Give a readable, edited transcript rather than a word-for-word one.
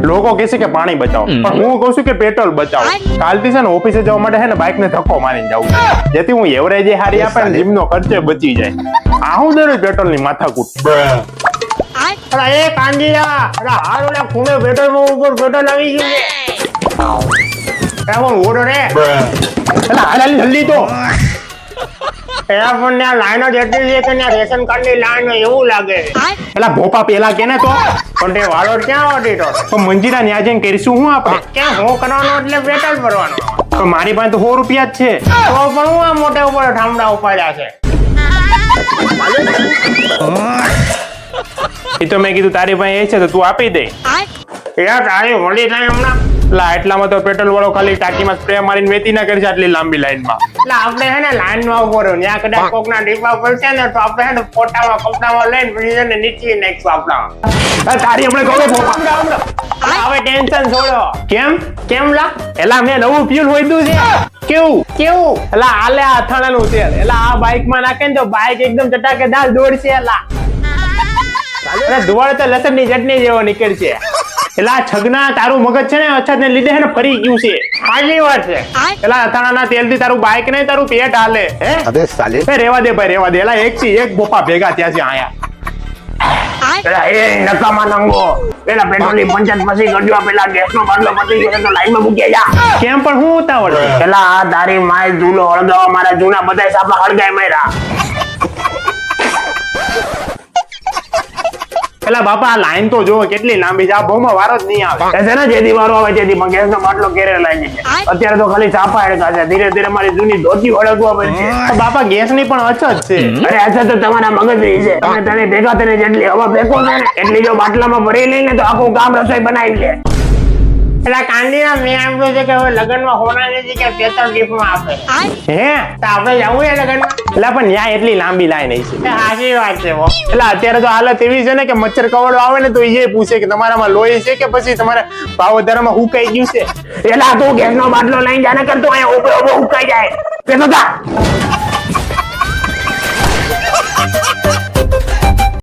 લોકો કહે છે કે પાણી બચાવો, પણ હું કહું છું કે પેટ્રોલ બચાવો. કાલથી છે ને ઓફિસે જવા માટે છે ને બાઇક ને ધક્કો મારીને જાઉં, જેથી હું એવરેજ હારી આપે ને જીમ નો ખર્ચે બચી જાય. આ હું દરરોજ પેટ્રોલ ની માથાકૂટ. અરે એ કાંજીયા, અરે હારો લે ખૂણે પેટ્રોલ ઉપર પેટ્રોલ આવી ગયું છે. કોણ ઓર્ડર રે? અલા હાલ જલ્દી તો. એલા પણ ત્યાં લાઈનો જેટલી છે કે ત્યાં રેશન કાર્ડ ની લાઈન એવું લાગે. એલા ભોપા પેલા કેને તો પણ તે વાળો ક્યાં ઓડી તો મંજીરા ન્યા જઈને કરીશું હું આપણે ક્યાં હું કરવાનો એટલે પેટ્રોલ ભરવાનો. તો મારી પાસે તો 100 રૂપિયા જ છે, તો પણ હું આ મોટે ઉપર ઠામડા ઉપાડ્યા છે. એ તો મેં કીધું તારી પાસે એ છે તો તું આપી દે. યાર તારી વળી થાય હમણાં. લા એટલામાં તો પેટ્રોલ વાળો ખાલી ટાંકીમાં સ્પ્રે મારીને વેતી ના કરશે આટલી લાંબી લાઈનમાં. એટલે આપણે હે ને લાઈનમાં ઉભો રહ્યો, ત્યાં કદાચ કોકના ડીપા પડશે ને તો આપણે હે ને પોટામાં કપડામાં લઈને પછી છે ને નીચે નાખશું આપણા. તારી હમણાં કહો હવે ટેન્શન છોડો. કેમ લા? એલા મેં નવું ફ્યુલ હોઈદું છે. કેવું એલા આલે આ અથાણાનું તેલ. એલા આ બાઇકમાં નાખે ને તો બાઇક એકદમ ચટાકેદાર દોડશે. એલા અરે ધોવાળ તો લસણ ની ચટણી જેવો નીકળશે. એલા છગના તારું મગજ છે ને અછત ને લીધે ને ફરી ગયું છે. સાચી વાત છે. એલા અથાણાના તેલ થી તારું બાઇક નહીં તારું પેટ હાલે. હે અબે સાલે રેવા દે ભાઈ રેવા દે. એલા એક થી એક બોપા ભેગા થયા છે આયા. એલા એ નકામા નંગો પેલા પેટ્રોલ ની પંચાયત પછી કરજો. પેલા ગેસ નો બાટલો પતી ગયો તો લાઈન માં મૂકી જા. કેમ પણ હું ઉતાવળ? પેલા આ તારી માય ઝૂલો હળગાવા મારા જૂના બધા સાપા હળગાય માર્યા. એલા બાપા આ લાઈન તો જો કેટલી લાંબી છે. આ બહુમાં વારો જ નહીં આવે. છે ને જેથી વારો આવે તેથી પણ ગેસ નો બાટલો કેરે લાગી જાય. અત્યારે તો ખાલી ચાપા હળગા છે. ધીરે ધીરે મારી જૂની ધોતી હળગવા પડશે. બાપા ગેસ ની પણ અછત છે. અરે અછત તો તમારા મગજ ની છે. તમે તને ભેગા થઈને જેટલી હવા ફેંકો ને એટલી જો બાટલામાં ભરી લઈને તો આખું કામ રસોઈ બનાવી લે. એટલે કાંડીના મેં આપ્યું છે કે હવે લગનમાં હોનાની જગ્યાએ પેટ્રોલ ગિફ્ટમાં આપે. હે તો આપણે જવું છે લગનમાં? એટલે પણ ત્યાં એટલી લાંબી લાઈન છે. સાચી વાત છે. એટલે અત્યારે તો હાલત એવી છે ને કે મચ્છર કવડો આવે ને તો એ પૂછે કે તમારામાં લોહી છે કે પછી તમારે પાવધારામાં હુકાઈ ગયું છે. એટલે તું ગેસ નો બાટલો લઈને જાને કરતો અહીંયા ઉભો ઉભો હુકાઈ જાય. પેલો તા